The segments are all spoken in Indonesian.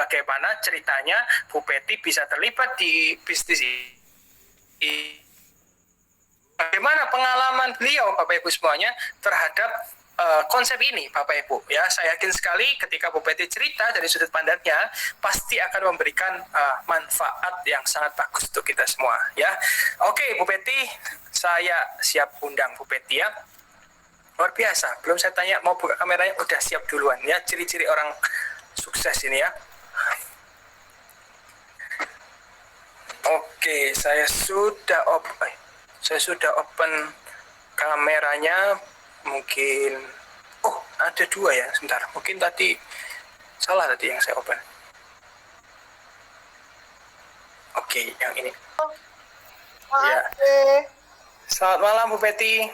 bagaimana ceritanya Bu Peti bisa terlibat di bisnis ini. Bagaimana pengalaman beliau, Bapak Ibu semuanya, terhadap konsep ini, Bapak Ibu. Ya, saya yakin sekali ketika Bu Peti cerita dari sudut pandangnya, pasti akan memberikan manfaat yang sangat bagus untuk kita semua. Ya, oke, Bu Peti, saya siap undang Bu Peti ya. Luar biasa. Belum saya tanya mau buka kameranya, udah siap duluan ya. Ciri-ciri orang sukses ini ya. Oke, saya sudah open kameranya. Mungkin ada dua ya, sebentar, mungkin tadi salah tadi yang saya open. Oke, yang ini ya. Selamat malam Bu Peti.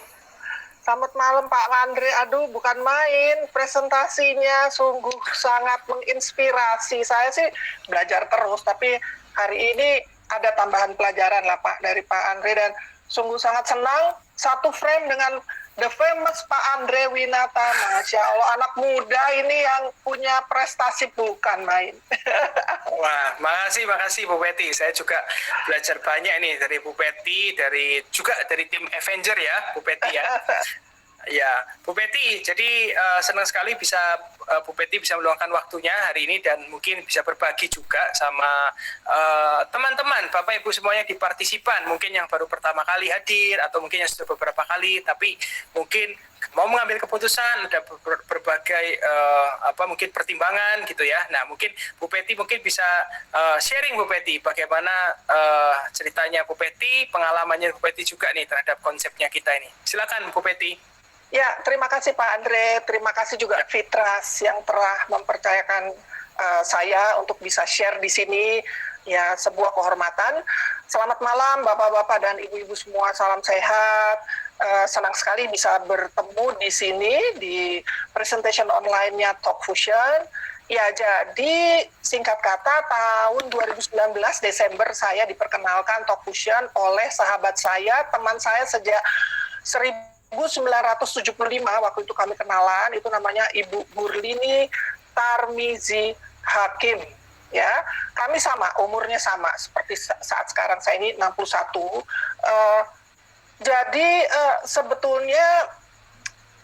Selamat malam Pak Andre. Aduh, bukan main, presentasinya sungguh sangat menginspirasi. Saya sih belajar terus, tapi hari ini ada tambahan pelajaran lah Pak dari Pak Andre, dan sungguh sangat senang satu frame dengan the famous Pak Andre Winata. Masya Allah, anak muda ini yang punya prestasi bukan main. Wah, makasih Bu Peti. Saya juga belajar banyak nih dari Bu Peti, juga dari tim Avenger ya, Bu Peti ya. Ya, Bu Peti, jadi senang sekali bisa Bu Peti bisa meluangkan waktunya hari ini dan mungkin bisa berbagi juga sama teman-teman, Bapak Ibu semuanya di partisipan, mungkin yang baru pertama kali hadir atau mungkin yang sudah beberapa kali, tapi mungkin mau mengambil keputusan, ada berbagai mungkin pertimbangan gitu ya. Nah, mungkin Bu Peti mungkin bisa sharing Bu Peti bagaimana ceritanya Bu Peti, pengalamannya Bu Peti juga nih terhadap konsepnya kita ini. Silakan Bu Peti. Ya, terima kasih Pak Andre, terima kasih juga Fitras yang telah mempercayakan saya untuk bisa share di sini, ya sebuah kehormatan. Selamat malam Bapak-Bapak dan Ibu-Ibu semua, salam sehat. Senang sekali bisa bertemu di sini di presentation online-nya Talk Fusion. Ya, jadi singkat kata tahun 2019 Desember saya diperkenalkan Talk Fusion oleh sahabat saya, teman saya sejak 1975 waktu itu kami kenalan, itu namanya Ibu Burlini Tarmizi Hakim. Ya, kami sama, umurnya sama seperti saat sekarang saya ini 61. Jadi sebetulnya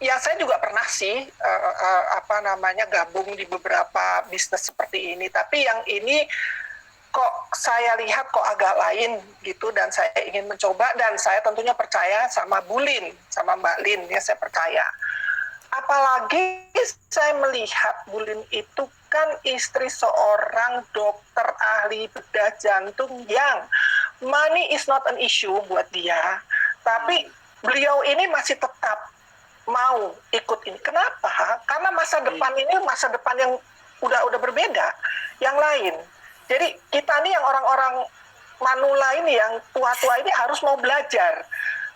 ya saya juga pernah sih gabung di beberapa bisnis seperti ini, tapi yang ini kok saya lihat kok agak lain gitu, dan saya ingin mencoba, dan saya tentunya percaya sama Bu Lin, sama Mbak Lin, ya saya percaya. Apalagi saya melihat Bu Lin itu kan istri seorang dokter ahli bedah jantung yang money is not an issue buat dia, tapi beliau ini masih tetap mau ikut ini. Kenapa? Karena masa depan ini masa depan yang udah berbeda, yang lain. Jadi kita nih yang orang-orang manula ini, yang tua-tua ini harus mau belajar.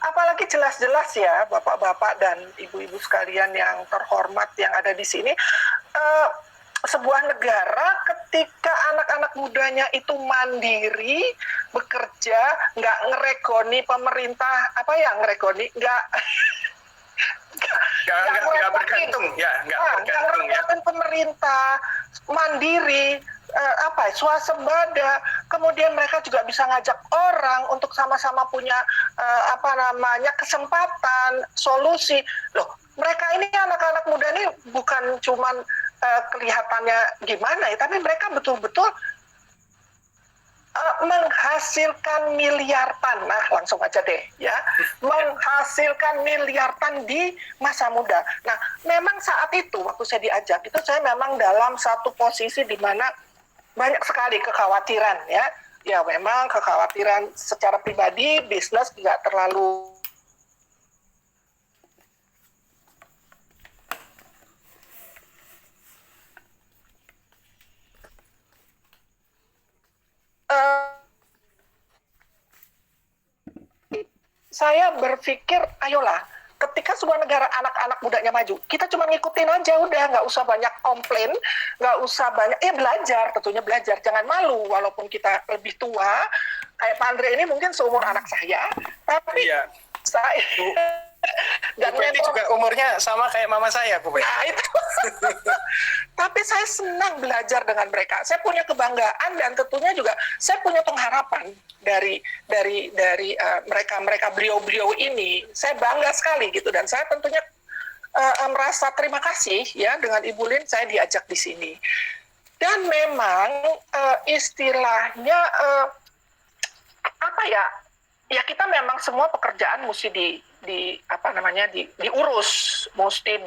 Apalagi jelas-jelas ya Bapak-Bapak dan Ibu-Ibu sekalian yang terhormat yang ada di sini, sebuah negara ketika anak-anak mudanya itu mandiri, bekerja, nggak ngeregoni pemerintah, nggak bergantung ya, nggak bergantung pemerintah, mandiri, swasembada, kemudian mereka juga bisa ngajak orang untuk sama-sama punya kesempatan, solusi. Loh, mereka ini anak-anak muda ini bukan cuman kelihatannya gimana ya, tapi mereka betul-betul menghasilkan miliaran. Nah, langsung aja deh ya, menghasilkan miliaran di masa muda. Nah, memang saat itu waktu saya diajak itu, saya memang dalam satu posisi di mana banyak sekali kekhawatiran ya. Ya memang kekhawatiran secara pribadi, bisnis tidak terlalu saya berpikir, ayolah, ketika sebuah negara anak-anak mudanya maju, kita cuma ngikutin aja, udah, nggak usah banyak komplain, nggak usah banyak, belajar, tentunya belajar, jangan malu, walaupun kita lebih tua, kayak Pak Andre ini mungkin seumur anak saya, tapi Dan Bu Peti juga umurnya sama kayak mama saya, Bu Peti. Nah, itu. Tapi saya senang belajar dengan mereka. Saya punya kebanggaan dan tentunya juga saya punya pengharapan dari mereka beliau-beliau ini. Saya bangga sekali gitu, dan saya tentunya merasa terima kasih ya dengan Ibu Lin saya diajak di sini. Dan memang istilahnya apa ya? Ya kita memang semua pekerjaan mesti diurus, mesti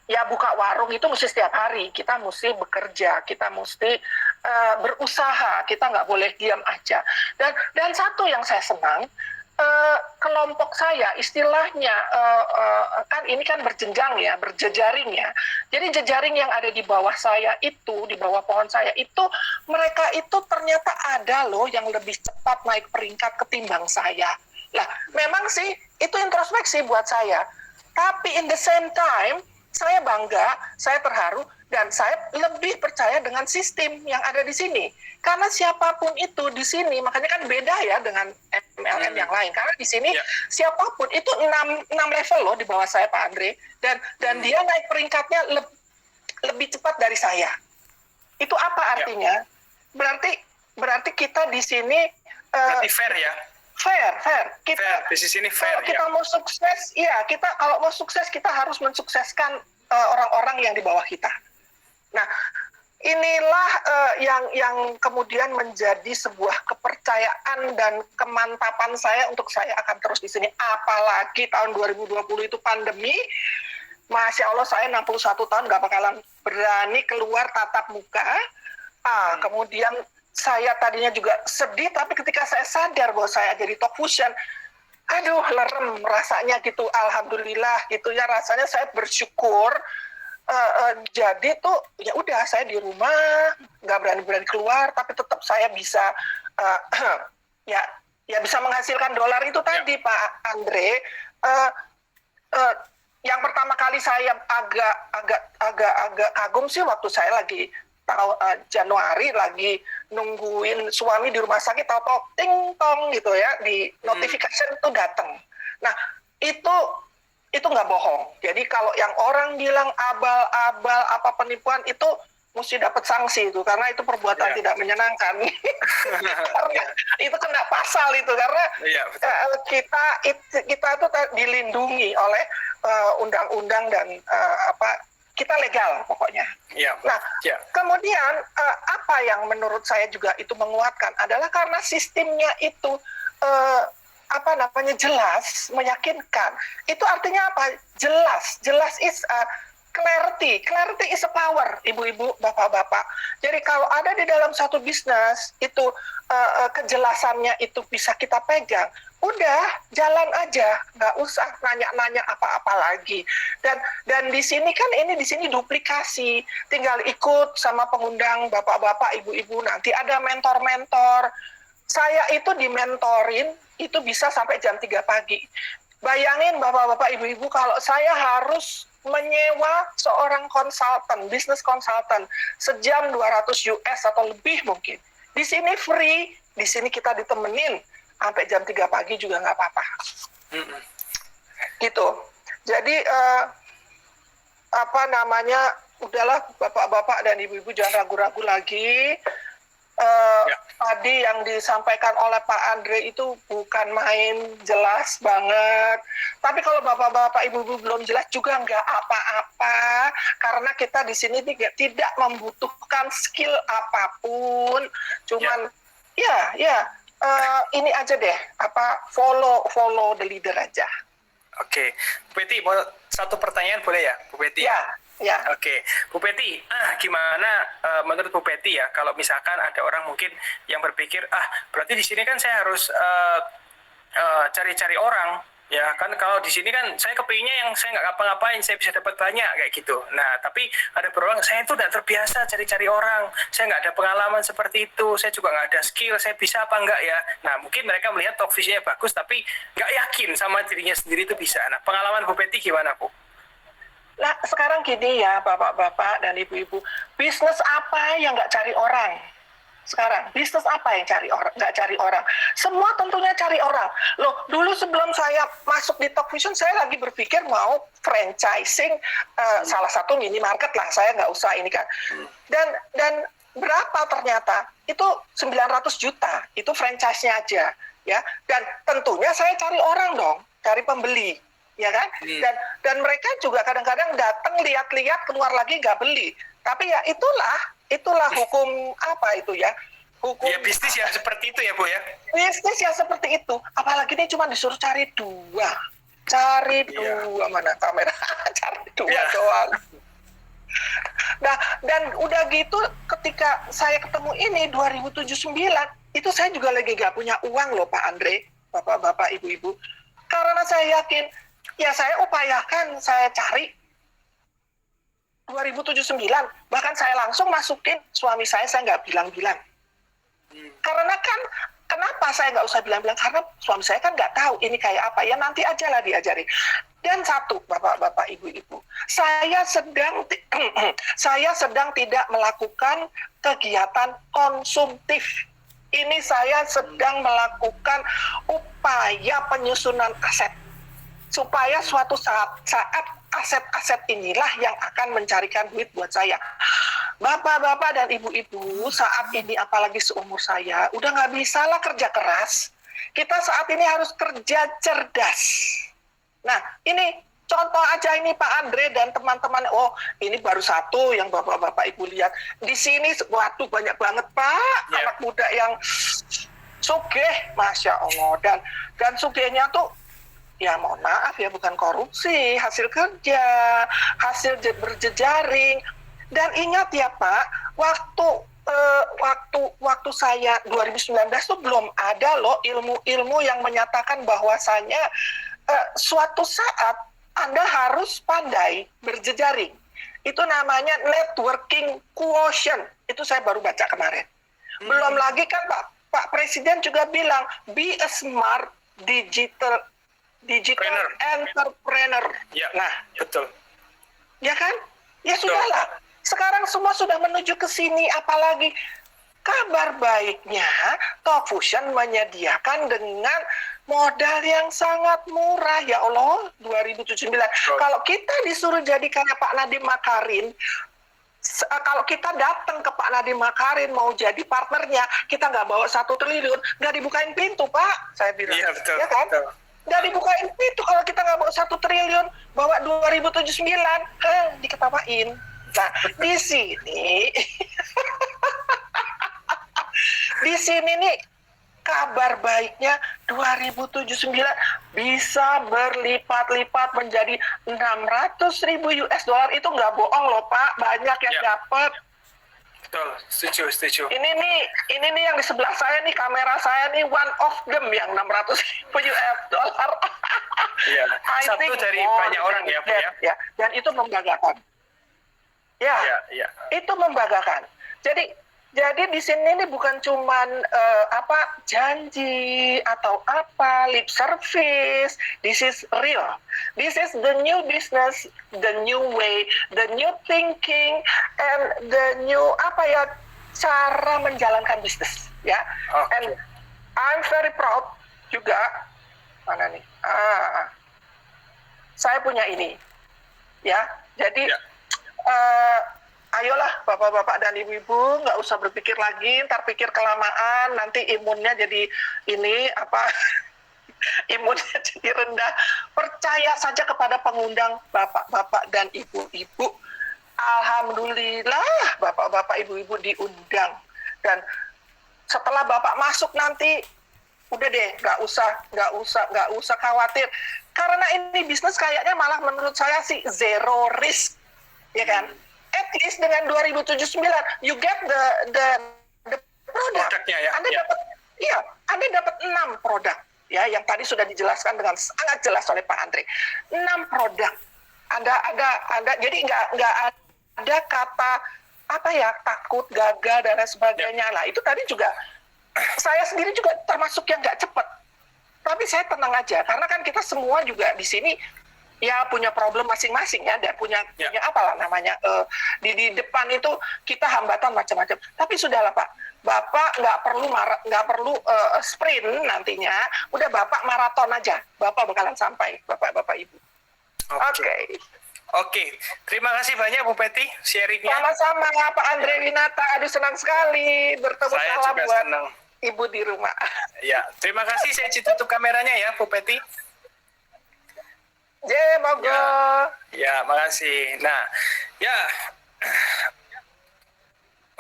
ya buka warung itu mesti setiap hari, kita mesti bekerja, kita mesti berusaha, kita nggak boleh diam aja. Dan satu yang saya senang, kelompok saya istilahnya kan ini kan berjenjang ya, berjejaring ya. Jadi jejaring yang ada di bawah saya itu, di bawah pohon saya itu, mereka itu ternyata ada loh yang lebih cepat naik peringkat ketimbang saya. Lah, memang sih itu introspeksi buat saya. Tapi in the same time, saya bangga, saya terharu, dan saya lebih percaya dengan sistem yang ada di sini. Karena siapapun itu di sini, makanya kan beda ya dengan MLM yang lain. Karena di sini siapapun itu 6 level loh di bawah saya, Pak Andre. Dan dia naik peringkatnya lebih cepat dari saya. Itu apa artinya? Berarti kita di sini berarti fair ya? Fair. Fair. Bisnis ini fair. Kalau kita mau sukses, kalau mau sukses kita harus mensukseskan orang-orang yang di bawah kita. Nah, inilah yang kemudian menjadi sebuah kepercayaan dan kemantapan saya untuk saya akan terus di sini. Apalagi tahun 2020 itu pandemi, Masya Allah saya 61 tahun nggak bakalan berani keluar tatap muka. Kemudian saya tadinya juga sedih, tapi ketika saya sadar bahwa saya jadi Talk Fusion, aduh lerem rasanya gitu, alhamdulillah gitu ya, rasanya saya bersyukur. Jadi tuh ya udah saya di rumah nggak berani keluar, tapi tetap saya bisa ya bisa menghasilkan dolar itu tadi Pak Andre. Yang pertama kali saya agak kagum sih waktu saya lagi Januari lagi nungguin suami di rumah sakit, tahu-tahu ting tong gitu ya, di notification itu datang. Nah itu nggak bohong. Jadi kalau yang orang bilang abal-abal apa penipuan itu mesti dapat sanksi itu, karena itu perbuatan tidak menyenangkan. Karena itu kena pasal itu, karena kita itu dilindungi oleh undang-undang dan kita legal pokoknya. Nah, kemudian apa yang menurut saya juga itu menguatkan adalah karena sistemnya itu jelas, meyakinkan. Itu artinya apa? Jelas is clarity. Clarity is a power, ibu-ibu, bapak-bapak. Jadi kalau ada di dalam satu bisnis itu kejelasannya itu bisa kita pegang, udah jalan aja, nggak usah nanya-nanya apa-apa lagi. Dan di sini kan di sini duplikasi, tinggal ikut sama pengundang bapak-bapak, ibu-ibu, nanti ada mentor-mentor. Saya itu dimentorin itu bisa sampai jam 3 pagi. Bayangin bapak-bapak, ibu-ibu, kalau saya harus menyewa seorang konsultan, bisnis konsultan, sejam 200 US atau lebih mungkin. Di sini free, di sini kita ditemenin sampai jam 3 pagi juga nggak apa-apa. Gitu. Jadi udahlah bapak-bapak dan ibu-ibu jangan ragu-ragu lagi. Tadi yang disampaikan oleh Pak Andre itu bukan main, jelas banget. Tapi kalau bapak-bapak ibu-ibu belum jelas juga nggak apa-apa, karena kita di sini tidak membutuhkan skill apapun, cuman ini aja deh, follow the leader aja. Oke, Bu Peti, mau satu pertanyaan boleh ya, Bu Peti? Ya. Oke, Bu Peti, gimana menurut Bu Peti ya, kalau misalkan ada orang mungkin yang berpikir, berarti di sini kan saya harus cari-cari orang, ya kan? Kalau di sini kan saya kepinginnya yang saya nggak ngapa-ngapain, saya bisa dapat banyak kayak gitu. Nah, tapi ada berulang, saya itu tidak terbiasa cari-cari orang, saya nggak ada pengalaman seperti itu, saya juga nggak ada skill, saya bisa apa enggak ya? Nah, mungkin mereka melihat Talk Fusion-nya bagus, tapi nggak yakin sama dirinya sendiri itu bisa. Nah, pengalaman Bu Peti gimana, Bu? Nah, sekarang gini ya, bapak-bapak dan ibu-ibu, bisnis apa yang nggak cari orang? sekarang? Bisnis apa yang cari orang? Nggak cari orang. Semua tentunya cari orang. Loh, dulu sebelum saya masuk di Talk Vision, saya lagi berpikir mau franchising salah satu minimarket lah. Saya nggak usah ini kan. Dan berapa ternyata? Itu 900 juta. Itu franchise-nya aja. Ya. Dan tentunya saya cari orang dong. Cari pembeli. Ya kan? Dan mereka juga kadang-kadang datang lihat-lihat, keluar lagi nggak beli. Tapi ya itulah hukum apa itu ya? Hukum ya bisnis yang seperti itu ya Bu ya. Bisnis yang seperti itu. Apalagi dia cuma disuruh cari dua. Mana kamera? Cari dua doang. Nah, dan udah gitu ketika saya ketemu ini 2079, itu saya juga lagi nggak punya uang loh Pak Andre, Bapak-bapak, Ibu-ibu. Karena saya yakin, ya saya upayakan, saya cari 2079, bahkan saya langsung masukin suami saya nggak bilang-bilang. Karena kan, kenapa saya nggak usah bilang-bilang? Karena suami saya kan nggak tahu ini kayak apa. Ya nanti aja lah diajari. Dan satu, Bapak-bapak, Ibu-ibu, saya sedang tidak melakukan kegiatan konsumtif. Ini saya sedang melakukan upaya penyusunan aset. Supaya suatu saat aset-aset inilah yang akan mencarikan duit buat saya. Bapak-bapak dan ibu-ibu, saat ini apalagi seumur saya, udah nggak bisa lah kerja keras. Kita saat ini harus kerja cerdas. Nah, ini contoh aja ini Pak Andre dan teman-teman. Oh, ini baru satu yang bapak-bapak ibu lihat. Di sini, waduh banyak banget Pak, anak muda yang sugih, Masya Allah. Dan sugihnya tuh, ya mohon maaf ya, bukan korupsi, hasil kerja, hasil berjejaring. Dan ingat ya Pak, waktu saya 2019 tuh belum ada loh ilmu-ilmu yang menyatakan bahwasanya suatu saat Anda harus pandai berjejaring. Itu namanya networking quotient. Itu saya baru baca kemarin. Belum lagi kan Pak Presiden juga bilang, be a smart digital entrepreneur. Ya, nah, betul. Ya kan? Ya sudahlah. Sekarang semua sudah menuju ke sini, apalagi kabar baiknya Talk Vision menyediakan dengan modal yang sangat murah. Ya Allah, 2079. Kalau kita disuruh jadi kayak Pak Nadiem Makarin, kalau kita datang ke Pak Nadiem Makarin mau jadi partnernya, kita nggak bawa 1 triliun, nggak dibukain pintu Pak, saya bilang. Iya, betul. Ya kan? Betul. Nggak dibukain pintu kalau kita nggak bawa 1 triliun, bawa 2079, diketawain. Nah, di sini nih kabar baiknya 2079 bisa berlipat-lipat menjadi 600.000 US dollar. Itu nggak bohong loh Pak, banyak yang dapat. Betul, setuju. Ini nih yang di sebelah saya nih, kamera saya nih, one of them yang 600.000 US dollar. Iya, satu dari banyak orang ya Pak ya. Ya, dan itu membanggakan. Ya, itu membanggakan. Jadi di sini ini bukan cuman janji atau lip service. This is real. This is the new business, the new way, the new thinking, and the new cara menjalankan bisnis. Ya, and I'm very proud juga. Mana nih? Saya punya ini. Ya, jadi. Ayolah bapak-bapak dan ibu-ibu, nggak usah berpikir lagi, ntar pikir kelamaan, nanti imunnya jadi imunnya jadi rendah. Percaya saja kepada pengundang bapak-bapak dan ibu-ibu. Alhamdulillah bapak-bapak ibu-ibu diundang. Dan setelah bapak masuk nanti, udah deh, nggak usah khawatir. Karena ini bisnis kayaknya malah menurut saya sih zero risk. Ya kan? At least dengan 2079 you get the product. Produknya ya. Anda dapat 6 produk ya yang tadi sudah dijelaskan dengan sangat jelas oleh Pak Andre. 6 produk. Anda jadi nggak ada kata takut, gagal dan lain sebagainya. Lah itu tadi juga saya sendiri juga termasuk yang nggak cepat. Tapi saya tenang aja karena kan kita semua juga di sini ya punya problem masing-masing ya, dan punya apalah namanya, di depan itu kita hambatan macam-macam. Tapi sudahlah Pak, Bapak nggak perlu sprint nantinya, udah Bapak maraton aja, Bapak bakalan sampai, Bapak Ibu. Oke. Oke, terima kasih banyak Bu Peti sharingnya. Sama-sama Pak Andre Winata, aduh senang sekali bertemu. Saya salam juga buat senang. Ibu di rumah. Ya, terima kasih. Saya tutup kameranya ya, Bu Peti. Moga. Ya, makasih. Nah, ya.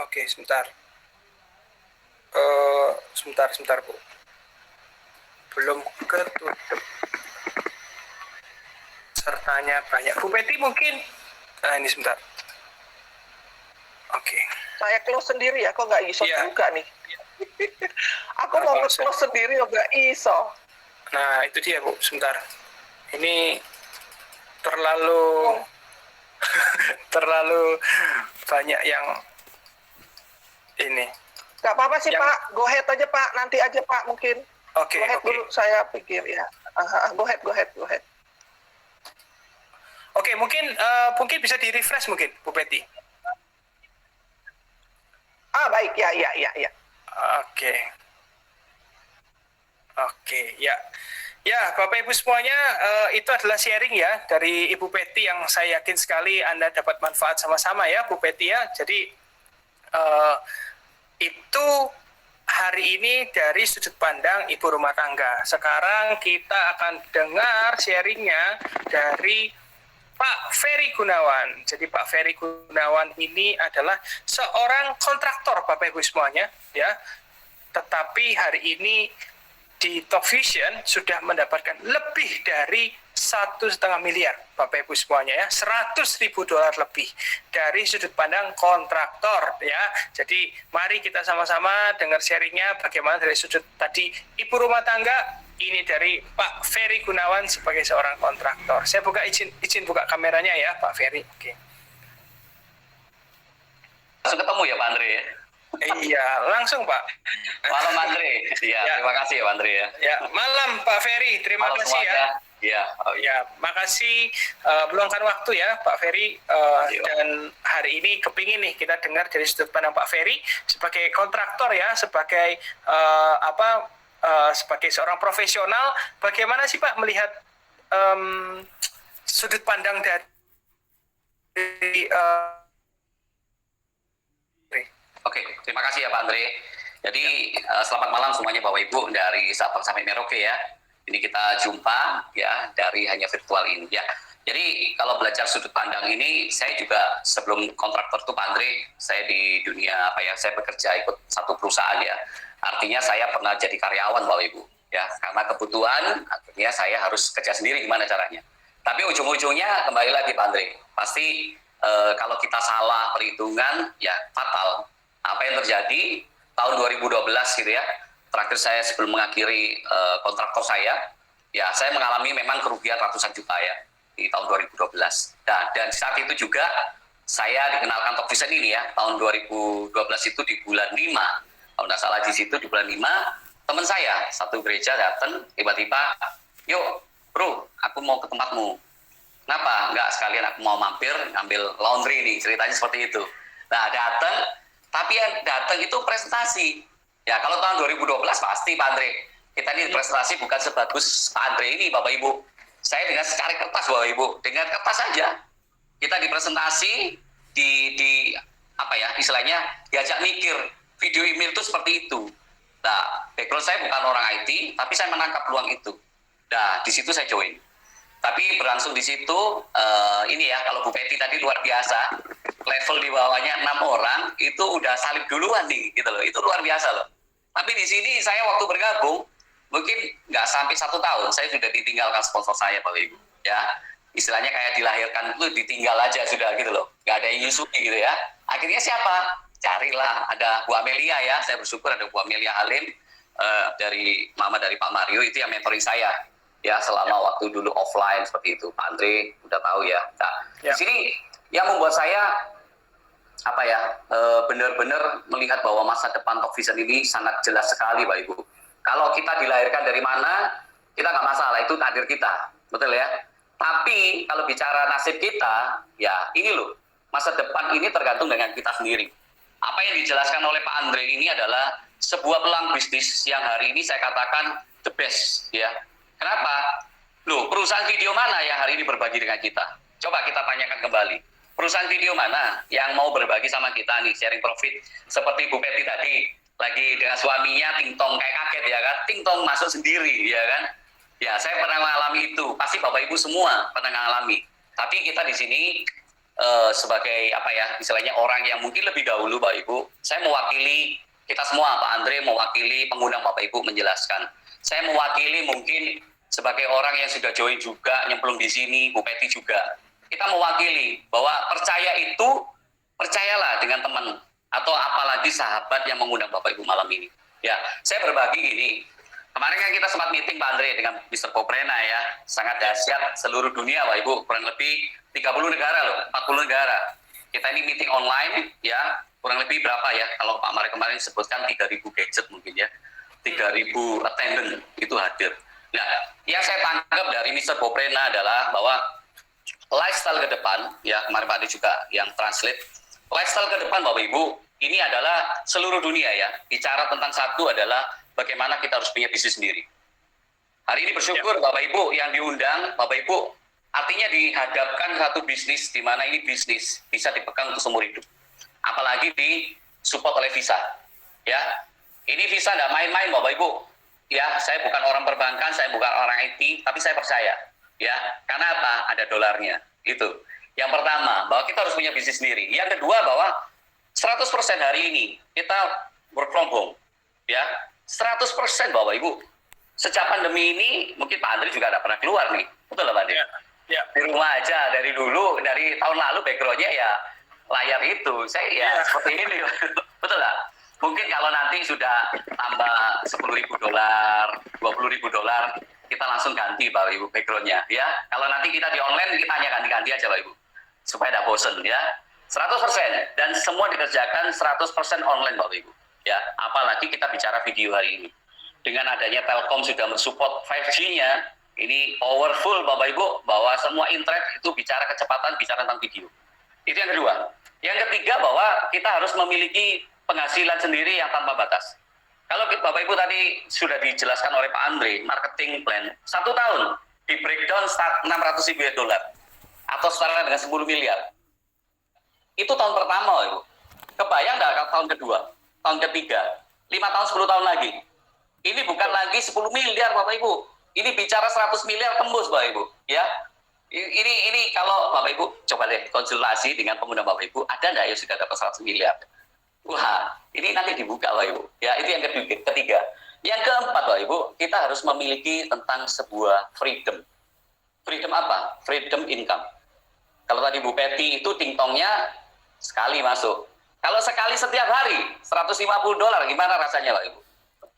Oke, sebentar. Sebentar, Bu. Belum ketutup. Sertanya banyak. Bu Peti mungkin. Nah, ini sebentar. Oke. Saya close sendiri ya, kok nggak iso juga nih. Aku mau nge-close sendiri kok nggak iso. Nah, itu dia Bu, sebentar. Ini terlalu banyak yang ini. Nggak apa-apa sih Pak, go ahead aja Pak, nanti aja Pak mungkin. Oke. Go ahead dulu, saya pikir ya. Go ahead. Oke, mungkin bisa di-refresh mungkin, Bu Peti. Baik, ya. Oke, ya. Ya, Bapak Ibu semuanya, itu adalah sharing ya dari Ibu Peti yang saya yakin sekali Anda dapat manfaat sama-sama ya, Bu Peti ya. Jadi, itu hari ini dari sudut pandang ibu rumah tangga. Sekarang kita akan dengar sharingnya dari Pak Ferry Gunawan. Jadi Pak Ferry Gunawan ini adalah seorang kontraktor Bapak Ibu semuanya ya. Tetapi hari ini di Top Vision sudah mendapatkan lebih dari 1,5 miliar Bapak Ibu semuanya ya, $100.000 lebih dari sudut pandang kontraktor ya. Jadi mari kita sama-sama dengar sharingnya bagaimana dari sudut tadi ibu rumah tangga, ini dari Pak Ferry Gunawan sebagai seorang kontraktor. Saya izin buka kameranya ya Pak Ferry. Oke. Langsung ketemu ya Pak Andre ya? Iya, langsung Pak. Malam Andre. Ya, terima kasih ya Pak Andre ya. Ya, malam Pak Ferry. Terima kasih semuanya. ya. Ya, ya, makasih meluangkan waktu ya Pak Ferry, dan hari ini kepingin nih kita dengar dari sudut pandang Pak Ferry sebagai kontraktor ya, sebagai sebagai seorang profesional, bagaimana sih Pak melihat sudut pandang dari Oke, terima kasih ya Pak Andre. Jadi selamat malam semuanya Bapak Ibu dari Sabang sampai Merauke ya. Ini kita jumpa ya dari hanya virtual ini ya. Jadi kalau belajar sudut pandang ini, saya juga sebelum kontraktor itu Pak Andre, saya di dunia saya bekerja ikut satu perusahaan ya. Artinya saya pernah jadi karyawan Bapak Ibu ya. Karena kebutuhan, akhirnya saya harus kerja sendiri gimana caranya. Tapi ujung-ujungnya kembali lagi Pak Andre, pasti kalau kita salah perhitungan ya fatal. Apa yang terjadi tahun 2012 gitu ya, terakhir saya sebelum mengakhiri kontraktor saya, ya saya mengalami memang kerugian ratusan juta ya di tahun 2012. Dan saat itu juga saya dikenalkan Top Vision ini ya, tahun 2012 itu di bulan 5, kalau nggak salah di situ di bulan 5, teman saya satu gereja datang tiba-tiba, yuk bro, aku mau ke tempatmu. Kenapa? Enggak, sekalian aku mau mampir ngambil laundry nih, ceritanya seperti itu. Nah datang, tapi yang datang itu presentasi. Ya kalau tahun 2012 pasti Pak Andre, kita ini presentasi bukan sebagus Pak Andre ini Bapak Ibu. Saya dengan secari kertas Bapak Ibu, dengan kertas saja kita dipresentasi, di istilahnya diajak mikir, video email itu seperti itu. Nah background saya bukan orang IT, tapi saya menangkap peluang itu. Nah di situ saya join. Tapi berlangsung di situ, ini ya kalau Bu Peti tadi luar biasa, level di bawahnya 6 orang itu udah salib duluan nih, gitu loh. Itu luar biasa loh. Tapi di sini saya waktu bergabung mungkin nggak sampai 1 tahun, saya sudah ditinggalkan sponsor saya Bapak Ibu. Ya, istilahnya kayak dilahirkan itu ditinggal aja sudah gitu loh, nggak ada yang nyusui gitu ya. Akhirnya siapa? Carilah ada Bu Amelia ya. Saya bersyukur ada Bu Amelia Halim dari Mama dari Pak Mario itu yang mentoring saya. Ya selama waktu dulu offline seperti itu Pak Andre udah tahu ya. Nah, di sini yang membuat saya benar-benar melihat bahwa masa depan Top Vision ini sangat jelas sekali Pak Ibu. Kalau kita dilahirkan dari mana kita nggak masalah, itu takdir kita, betul ya. Tapi kalau bicara nasib kita, ya ini loh, masa depan ini tergantung dengan kita sendiri. Apa yang dijelaskan oleh Pak Andre ini adalah sebuah peluang bisnis yang hari ini saya katakan the best, ya. Kenapa? Loh, perusahaan video mana yang hari ini berbagi dengan kita? Coba kita tanyakan kembali. Perusahaan video mana yang mau berbagi sama kita nih, sharing profit? Seperti Bu Peti tadi, lagi dengan suaminya ting-tong kayak kaget ya kan, ting-tong masuk sendiri ya kan. Ya, saya pernah mengalami itu. Pasti Bapak Ibu semua pernah mengalami. Tapi kita di sini sebagai apa ya, istilahnya orang yang mungkin lebih dahulu Bapak Ibu, saya mewakili kita semua, Pak Andre mewakili pengundang Bapak Ibu menjelaskan. Saya mewakili mungkin sebagai orang yang sudah join juga, nyemplung di sini, Bu Peti juga. Kita mewakili bahwa percayalah dengan teman atau apalagi sahabat yang mengundang Bapak Ibu malam ini. Ya, saya berbagi gini. Kemarin kan kita sempat meeting Pak Andre dengan Mr. Poprena ya, sangat dahsyat seluruh dunia Bapak Ibu, kurang lebih 30 negara loh, 40 negara. Kita ini meeting online ya, kurang lebih berapa ya, kalau Pak Mare kemarin sebutkan 3.000 gadget mungkin ya, 3.000 attendant itu hadir. Nah, yang saya tangkap dari Mr. Poprena adalah bahwa lifestyle ke depan, ya kemarin Pak Adi juga yang translate, lifestyle ke depan Bapak Ibu, ini adalah seluruh dunia ya, bicara tentang satu adalah bagaimana kita harus punya bisnis sendiri. Hari ini bersyukur Bapak Ibu yang diundang, Bapak Ibu, artinya dihadapkan satu bisnis, di mana ini bisnis bisa dipegang untuk seumur hidup. Apalagi di support oleh Visa. Ya, ini Visa tidak main-main Bapak Ibu. Ya, saya bukan orang perbankan, saya bukan orang IT, tapi saya percaya. Ya, karena apa? Ada dolarnya. Itu. Yang pertama, bahwa kita harus punya bisnis sendiri. Yang kedua, bahwa 100% hari ini kita work from home. Ya, 100% Bapak Ibu. Sejak pandemi ini, mungkin Pak Andri juga tidak pernah keluar nih. Betul Pak Andri? Ya. Di rumah aja, dari dulu, dari tahun lalu background-nya ya layar itu. Saya ya seperti ini. Betul nggak? Mungkin kalau nanti sudah tambah $10.000, $20.000, kita langsung ganti Bapak Ibu background-nya. Ya, kalau nanti kita di online, kita hanya ganti-ganti aja Bapak Ibu. Supaya tidak bosen ya. 100%. Dan semua dikerjakan 100% online Bapak Ibu. Ya, apalagi kita bicara video hari ini. Dengan adanya Telkom sudah mensupport 5G-nya, ini powerful Bapak Ibu, bahwa semua internet itu bicara kecepatan, bicara tentang video. Itu yang kedua. Yang ketiga, bahwa kita harus memiliki penghasilan sendiri yang tanpa batas. Kalau Bapak Ibu tadi sudah dijelaskan oleh Pak Andre, marketing plan, 1 tahun di breakdown $600.000 atau setara dengan 10 miliar. Itu tahun pertama Bapak Ibu. Kebayang nggak tahun kedua, tahun ketiga, 5 tahun, 10 tahun lagi. Ini bukan lagi 10 miliar Bapak Ibu. Ini bicara 100 miliar tembus Bapak Ibu. Ya, ini kalau Bapak Ibu coba deh konsultasi dengan pengundang Bapak Ibu, ada nggak yang sudah dapat 100 miliar? Wah, ini nanti dibuka Bapak Ibu. Ya, itu yang ketiga. Yang keempat Bapak Ibu, kita harus memiliki tentang sebuah freedom. Freedom apa? Freedom income. Kalau tadi Bu Peti itu tingtongnya sekali masuk. Kalau sekali setiap hari $150, gimana rasanya Bapak Ibu?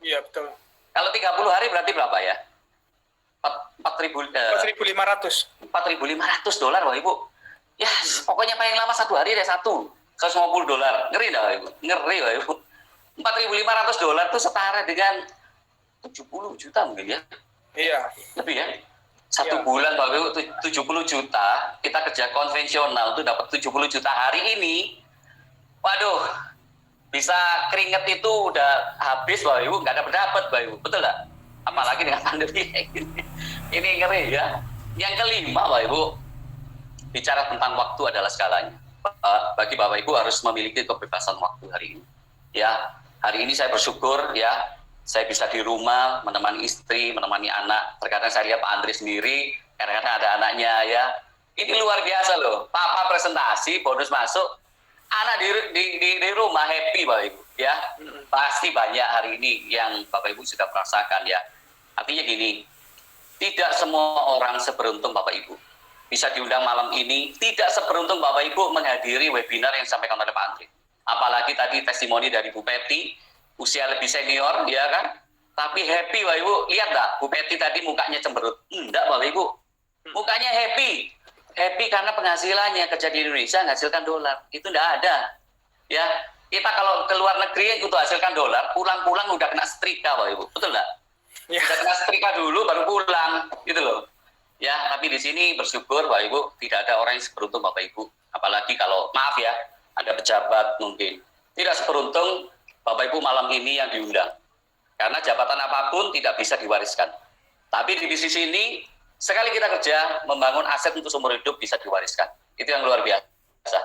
Iya, betul. Kalau 30 hari berarti berapa ya? 4.500. $4.500 Bapak Ibu. Ya, pokoknya paling lama 1 hari ada $150. Ngeri enggak Bapak Ibu? Ngeri Bapak Ibu. $4.500 itu setara dengan 70 juta mungkin ya. Iya. Lebih ya. Satu bulan Bapak Ibu 70 juta, kita kerja konvensional itu dapat 70 juta hari ini. Waduh, bisa keringet itu udah habis Bapak Ibu, nggak dapat Bapak Ibu, betul nggak? Apalagi dengan pandemi ini ngeri ya. Yang kelima Bapak Ibu, bicara tentang waktu adalah segalanya. Bagi Bapak Ibu harus memiliki kebebasan waktu hari ini. Ya, hari ini saya bersyukur ya, saya bisa di rumah menemani istri, menemani anak. Terkadang saya lihat Pak Andri sendiri, kadang-kadang ada anaknya ya. Ini luar biasa loh. Papa presentasi, bonus masuk. Anak di rumah happy Bapak Ibu ya. Pasti banyak hari ini yang Bapak Ibu sudah merasakan ya. Artinya gini, tidak semua orang seberuntung Bapak Ibu bisa diundang malam ini, tidak seberuntung Bapak Ibu menghadiri webinar yang disampaikan oleh Pak Andri. Apalagi tadi testimoni dari Bu Peti, usia lebih senior ya kan, tapi happy Bapak Ibu. Lihat nggak Bu Peti tadi mukanya cemberut? Enggak Bapak Ibu, mukanya happy karena penghasilannya kerja di Indonesia menghasilkan dolar. Itu enggak ada ya. Kita kalau ke luar negeri untuk hasilkan dolar, pulang-pulang udah kena setrika Bapak Ibu, betul enggak? Ya. Udah kena setrika dulu baru pulang gitu loh. Ya, tapi di sini bersyukur Bapak Ibu tidak ada orang yang seberuntung Bapak Ibu. Apalagi kalau maaf ya, ada pejabat mungkin tidak seberuntung Bapak Ibu malam ini yang diundang. Karena jabatan apapun tidak bisa diwariskan. Tapi di sisi ini sekali kita kerja membangun aset untuk seumur hidup bisa diwariskan. Itu yang luar biasa.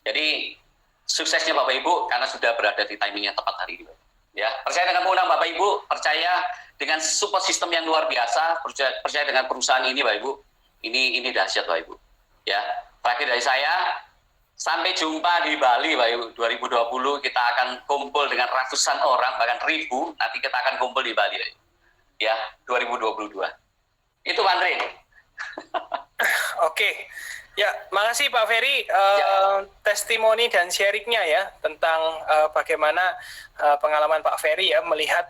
Jadi suksesnya Bapak Ibu karena sudah berada di timing yang tepat hari ini. Ya, percaya dengan pengundang Bapak Ibu, percaya dengan support system yang luar biasa, percaya dengan perusahaan ini Bapak Ibu. Ini dahsyat Bapak Ibu. Ya, terakhir dari saya, sampai jumpa di Bali Bapak Ibu. 2020 kita akan kumpul dengan ratusan orang, bahkan ribu, nanti kita akan kumpul di Bali Bapak Ibu. Ya, 2022. Itu Pak Andre. Oke. Ya, makasih Pak Ferry testimoni dan sharingnya ya tentang bagaimana pengalaman Pak Ferry ya melihat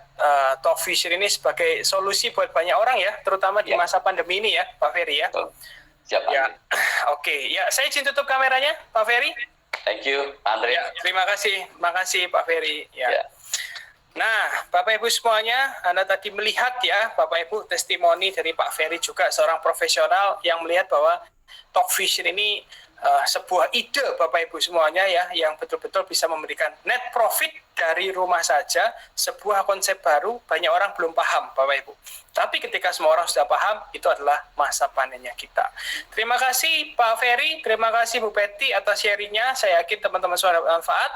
Talkvision ini sebagai solusi buat banyak orang ya, terutama di masa pandemi ini ya, Pak Ferry ya. Siap, ya. Oke, ya saya izin tutup kameranya, Pak Ferry. Thank you, Pak Andre. Ya, terima kasih, makasih Pak Ferry. Ya. Nah, Bapak Ibu semuanya, Anda tadi melihat ya, Bapak Ibu testimoni dari Pak Ferry juga seorang profesional yang melihat bahwa Talkvision ini sebuah ide Bapak Ibu semuanya ya yang betul-betul bisa memberikan net profit dari rumah saja, sebuah konsep baru, banyak orang belum paham Bapak Ibu. Tapi ketika semua orang sudah paham, itu adalah masa panennya kita. Terima kasih Pak Ferry, terima kasih Bu Betty atas sharingnya. Saya yakin teman-teman sudah bermanfaat.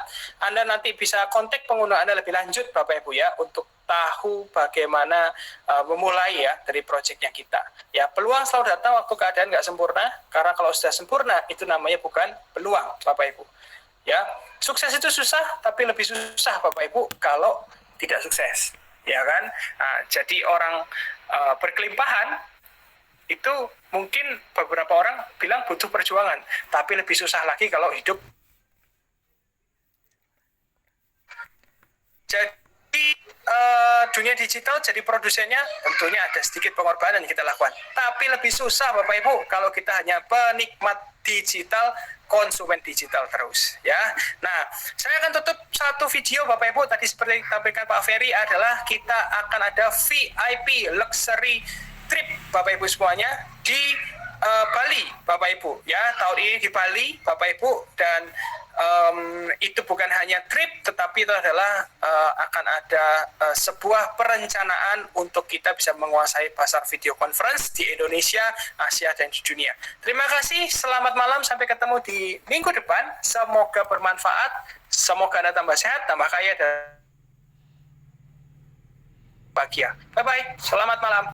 Anda nanti bisa kontak pengguna Anda lebih lanjut Bapak Ibu ya untuk tahu bagaimana memulai ya dari proyeknya kita. Ya, peluang selalu datang waktu keadaan nggak sempurna, karena kalau sudah sempurna itu namanya bukan peluang Bapak Ibu. Ya, sukses itu susah, tapi lebih susah Bapak Ibu kalau tidak sukses, ya kan? Nah, jadi orang berkelimpahan itu mungkin beberapa orang bilang butuh perjuangan, tapi lebih susah lagi kalau hidup. Jadi dunia digital jadi produsennya tentunya ada sedikit pengorbanan yang kita lakukan, tapi lebih susah Bapak Ibu kalau kita hanya penikmat digital, konsumen digital terus ya. Nah, saya akan tutup satu video Bapak Ibu, tadi seperti ditampilkan Pak Ferry adalah kita akan ada VIP luxury trip Bapak Ibu semuanya di Bali Bapak Ibu ya, tahun ini di Bali Bapak Ibu, dan itu bukan hanya trip tetapi itu adalah akan ada sebuah perencanaan untuk kita bisa menguasai pasar video conference di Indonesia, Asia dan di dunia. Terima kasih, selamat malam, sampai ketemu di minggu depan. Semoga bermanfaat, semoga Anda tambah sehat, tambah kaya dan bahagia. Bye bye, selamat malam.